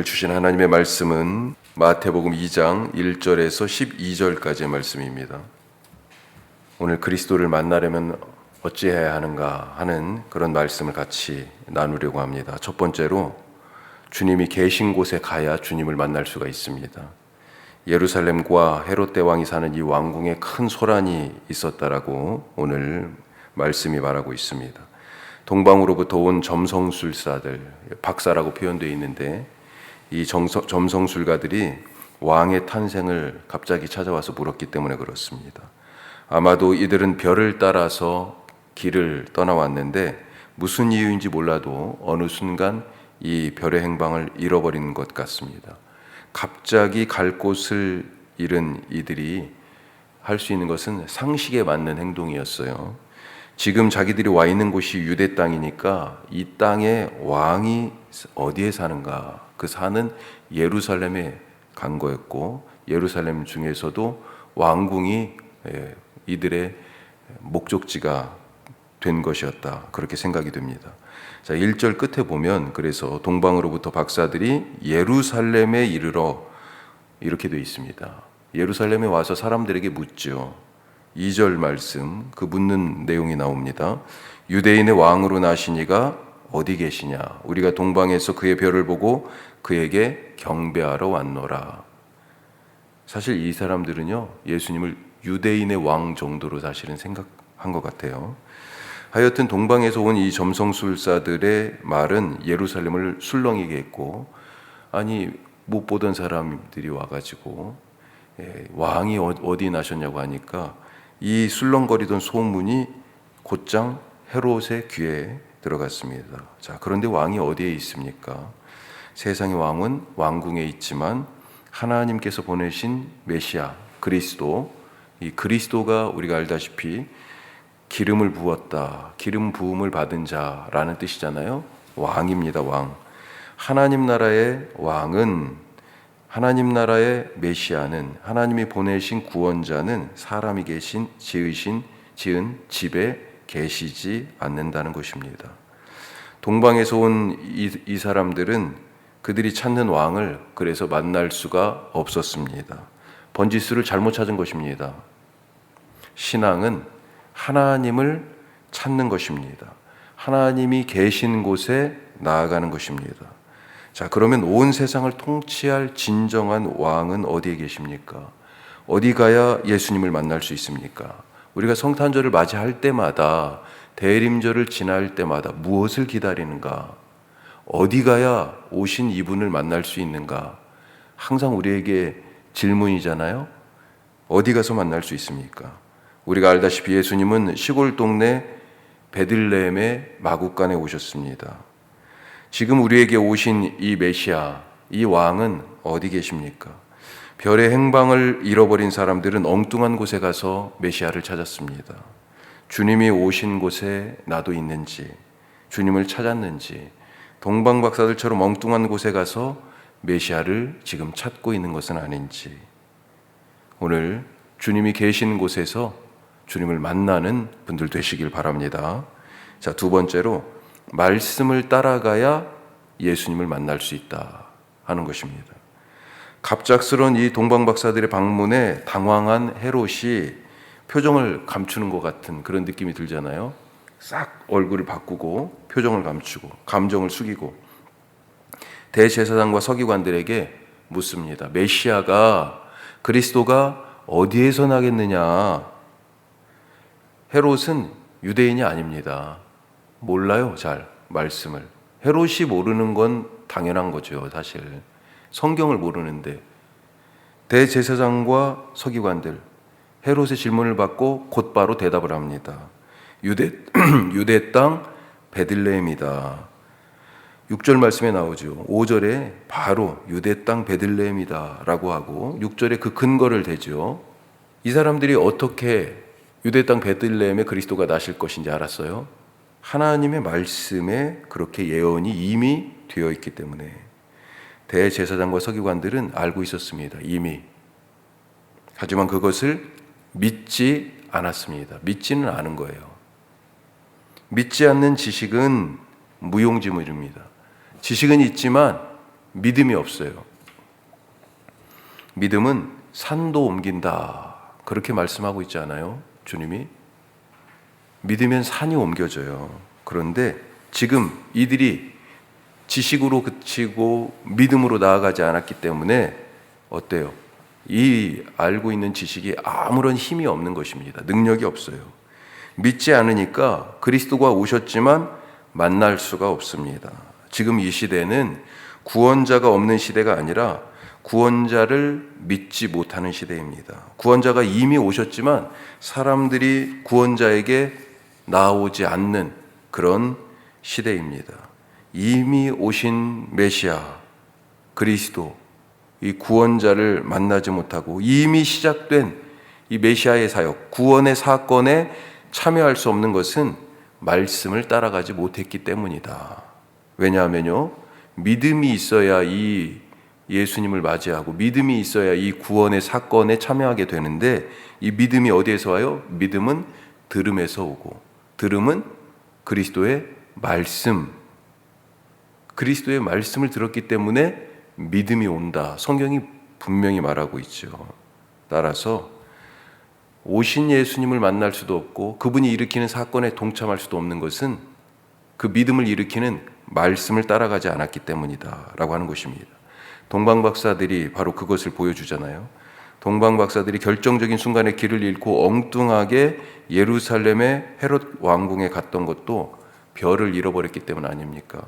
오늘 주신 하나님의 말씀은 마태복음 2장 1절에서 12절까지의 말씀입니다. 오늘 그리스도를 만나려면 어찌해야 하는가 하는 그런 말씀을 같이 나누려고 합니다. 첫 번째로 주님이 계신 곳에 가야 주님을 만날 수가 있습니다. 예루살렘과 헤롯 대왕이 사는 이 왕궁에 큰 소란이 있었다라고 오늘 말씀이 말하고 있습니다. 동방으로부터 온 점성술사들, 박사라고 표현되어 있는데 이 점성술가들이 왕의 탄생을 갑자기 찾아와서 물었기 때문에 그렇습니다. 아마도 이들은 별을 따라서 길을 떠나왔는데 무슨 이유인지 몰라도 어느 순간 이 별의 행방을 잃어버린 것 같습니다. 갑자기 갈 곳을 잃은 이들이 할 수 있는 것은 상식에 맞는 행동이었어요. 지금 자기들이 와 있는 곳이 유대 땅이니까 이 땅에 왕이 어디에 사는가? 그 사는 예루살렘에 간 거였고, 예루살렘 중에서도 왕궁이 이들의 목적지가 된 것이었다. 그렇게 생각이 됩니다. 자, 1절 끝에 보면 그래서 동방으로부터 박사들이 예루살렘에 이르러 이렇게 되어 있습니다. 예루살렘에 와서 사람들에게 묻죠. 2절 말씀, 그 묻는 내용이 나옵니다. 유대인의 왕으로 나시니가 어디 계시냐? 우리가 동방에서 그의 별을 보고 그에게 경배하러 왔노라. 사실 이 사람들은요, 예수님을 유대인의 왕 정도로 사실은 생각한 것 같아요. 하여튼 동방에서 온 이 점성술사들의 말은 예루살렘을 술렁이게 했고, 아니 못 보던 사람들이 와가지고 왕이 어디 나셨냐고 하니까 이 술렁거리던 소문이 곧장 헤롯의 귀에 들어갔습니다. 자, 그런데 왕이 어디에 있습니까? 세상의 왕은 왕궁에 있지만 하나님께서 보내신 메시아 그리스도, 이 그리스도가 우리가 알다시피 기름을 부었다, 기름 부음을 받은 자라는 뜻이잖아요. 왕입니다. 왕. 하나님 나라의 왕은, 하나님 나라의 메시아는, 하나님이 보내신 구원자는 사람이 지은 집에 계시지 않는다는 것입니다. 동방에서 온 이 사람들은 그들이 찾는 왕을 그래서 만날 수가 없었습니다. 번지수를 잘못 찾은 것입니다. 신앙은 하나님을 찾는 것입니다. 하나님이 계신 곳에 나아가는 것입니다. 자, 그러면 온 세상을 통치할 진정한 왕은 어디에 계십니까? 어디 가야 예수님을 만날 수 있습니까? 우리가 성탄절을 맞이할 때마다, 대림절을 지날 때마다 무엇을 기다리는가? 어디 가야 오신 이분을 만날 수 있는가? 항상 우리에게 질문이잖아요. 어디 가서 만날 수 있습니까? 우리가 알다시피 예수님은 시골 동네 베들레헴의 마구간에 오셨습니다. 지금 우리에게 오신 이 메시아, 이 왕은 어디 계십니까? 별의 행방을 잃어버린 사람들은 엉뚱한 곳에 가서 메시아를 찾았습니다. 주님이 오신 곳에 나도 있는지, 주님을 찾았는지, 동방박사들처럼 엉뚱한 곳에 가서 메시아를 지금 찾고 있는 것은 아닌지, 오늘 주님이 계신 곳에서 주님을 만나는 분들 되시길 바랍니다. 자, 두 번째로 말씀을 따라가야 예수님을 만날 수 있다 하는 것입니다. 갑작스러운 이 동방박사들의 방문에 당황한 헤롯이 표정을 감추는 것 같은 그런 느낌이 들잖아요. 싹 얼굴을 바꾸고 표정을 감추고 감정을 숙이고 대제사장과 서기관들에게 묻습니다. 메시아가, 그리스도가 어디에서 나겠느냐? 헤롯은 유대인이 아닙니다. 몰라요, 잘 말씀을. 헤롯이 모르는 건 당연한 거죠, 사실. 성경을 모르는데 대제사장과 서기관들, 헤롯의 질문을 받고 곧바로 대답을 합니다. 유대 땅 베들레헴이다. 6절 말씀에 나오죠. 5절에 바로 유대 땅 베들레헴이다 라고 하고 6절에 그 근거를 대죠. 이 사람들이 어떻게 유대 땅 베들레헴에 그리스도가 나실 것인지 알았어요? 하나님의 말씀에 그렇게 예언이 이미 되어 있기 때문에. 대제사장과 서기관들은 알고 있었습니다. 이미. 하지만 그것을 믿지 않았습니다. 믿지는 않은 거예요. 믿지 않는 지식은 무용지물입니다. 지식은 있지만 믿음이 없어요. 믿음은 산도 옮긴다. 그렇게 말씀하고 있지 않아요? 주님이. 믿으면 산이 옮겨져요. 그런데 지금 이들이 지식으로 그치고 믿음으로 나아가지 않았기 때문에 어때요? 이 알고 있는 지식이 아무런 힘이 없는 것입니다. 능력이 없어요. 믿지 않으니까 그리스도가 오셨지만 만날 수가 없습니다. 지금 이 시대는 구원자가 없는 시대가 아니라 구원자를 믿지 못하는 시대입니다. 구원자가 이미 오셨지만 사람들이 구원자에게 나오지 않는 그런 시대입니다. 이미 오신 메시아 그리스도, 이 구원자를 만나지 못하고 이미 시작된 이 메시아의 사역, 구원의 사건에 참여할 수 없는 것은 말씀을 따라가지 못했기 때문이다. 왜냐하면요, 믿음이 있어야 이 예수님을 맞이하고 믿음이 있어야 이 구원의 사건에 참여하게 되는데, 이 믿음이 어디에서 와요? 믿음은 들음에서 오고, 들음은 그리스도의 말씀, 그리스도의 말씀을 들었기 때문에 믿음이 온다. 성경이 분명히 말하고 있죠. 따라서 오신 예수님을 만날 수도 없고 그분이 일으키는 사건에 동참할 수도 없는 것은 그 믿음을 일으키는 말씀을 따라가지 않았기 때문이다 라고 하는 것입니다. 동방박사들이 바로 그것을 보여주잖아요. 동방박사들이 결정적인 순간에 길을 잃고 엉뚱하게 예루살렘의 헤롯 왕궁에 갔던 것도 별을 잃어버렸기 때문 아닙니까?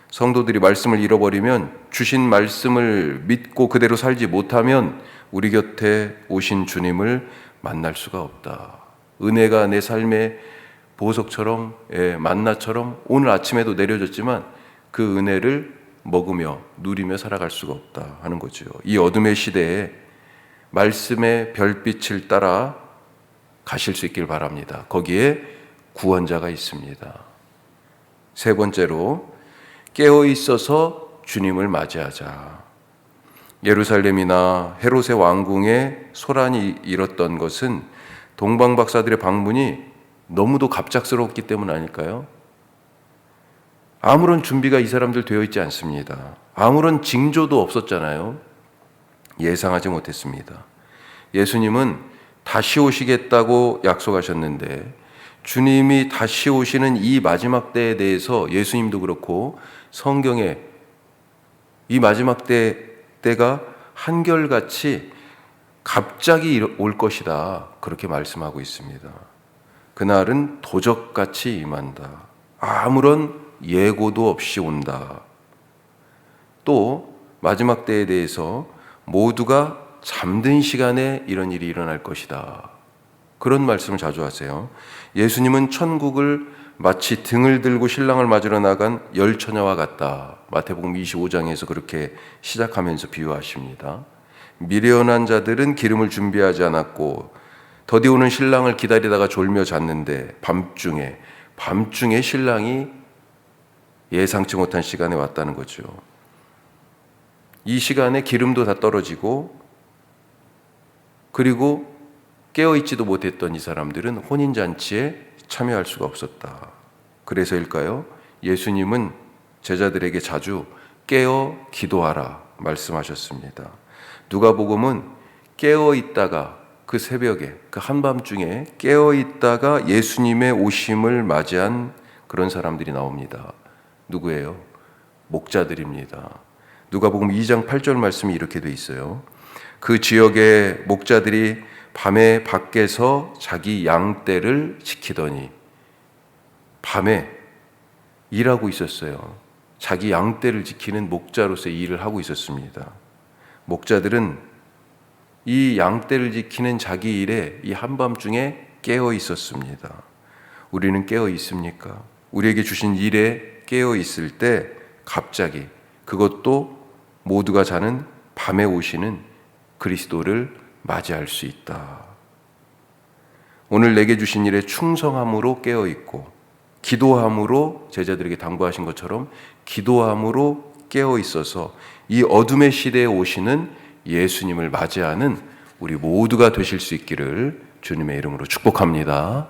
성도들이 말씀을 잃어버리면, 주신 말씀을 믿고 그대로 살지 못하면 우리 곁에 오신 주님을 만날 수가 없다. 은혜가 내 삶의 보석처럼, 만나처럼 오늘 아침에도 내려졌지만 그 은혜를 먹으며 누리며 살아갈 수가 없다 하는 거죠. 이 어둠의 시대에 말씀의 별빛을 따라 가실 수 있길 바랍니다. 거기에 구원자가 있습니다. 세 번째로, 깨어 있어서 주님을 맞이하자. 예루살렘이나 헤롯의 왕궁에 소란이 일었던 것은 동방박사들의 방문이 너무도 갑작스러웠기 때문 아닐까요? 아무런 준비가 이 사람들 되어 있지 않습니다. 아무런 징조도 없었잖아요. 예상하지 못했습니다. 예수님은 다시 오시겠다고 약속하셨는데, 주님이 다시 오시는 이 마지막 때에 대해서 예수님도 그렇고 성경에 이 마지막 때가 한결같이 갑자기 올 것이다, 그렇게 말씀하고 있습니다. 그날은 도적같이 임한다. 아무런 예고도 없이 온다. 또 마지막 때에 대해서 모두가 잠든 시간에 이런 일이 일어날 것이다, 그런 말씀을 자주 하세요. 예수님은 천국을 마치 등을 들고 신랑을 맞으러 나간 열처녀와 같다. 마태복음 25장에서 그렇게 시작하면서 비유하십니다. 미련한 자들은 기름을 준비하지 않았고 더디 오는 신랑을 기다리다가 졸며 잤는데 밤중에 신랑이 예상치 못한 시간에 왔다는 거죠. 이 시간에 기름도 다 떨어지고, 그리고 깨어있지도 못했던 이 사람들은 혼인잔치에 참여할 수가 없었다. 그래서일까요? 예수님은 제자들에게 자주 깨어 기도하라 말씀하셨습니다. 누가복음은 깨어있다가 그 새벽에, 그 한밤중에 깨어있다가 예수님의 오심을 맞이한 그런 사람들이 나옵니다. 누구예요? 목자들입니다. 누가복음 2장 8절 말씀이 이렇게 돼 있어요. 그 지역의 목자들이 밤에 밖에서 자기 양떼를 지키더니, 밤에 일하고 있었어요. 자기 양떼를 지키는 목자로서의 일을 하고 있었습니다. 목자들은 이 양떼를 지키는 자기 일에 이 한밤중에 깨어 있었습니다. 우리는 깨어 있습니까? 우리에게 주신 일에 깨어 있을 때 갑자기, 그것도 모두가 자는 밤에 오시는 그리스도를 맞이할 수 있다. 오늘 내게 주신 일에 충성함으로 깨어 있고, 기도함으로, 제자들에게 당부하신 것처럼 기도함으로 깨어 있어서 이 어둠의 시대에 오시는 예수님을 맞이하는 우리 모두가 되실 수 있기를 주님의 이름으로 축복합니다.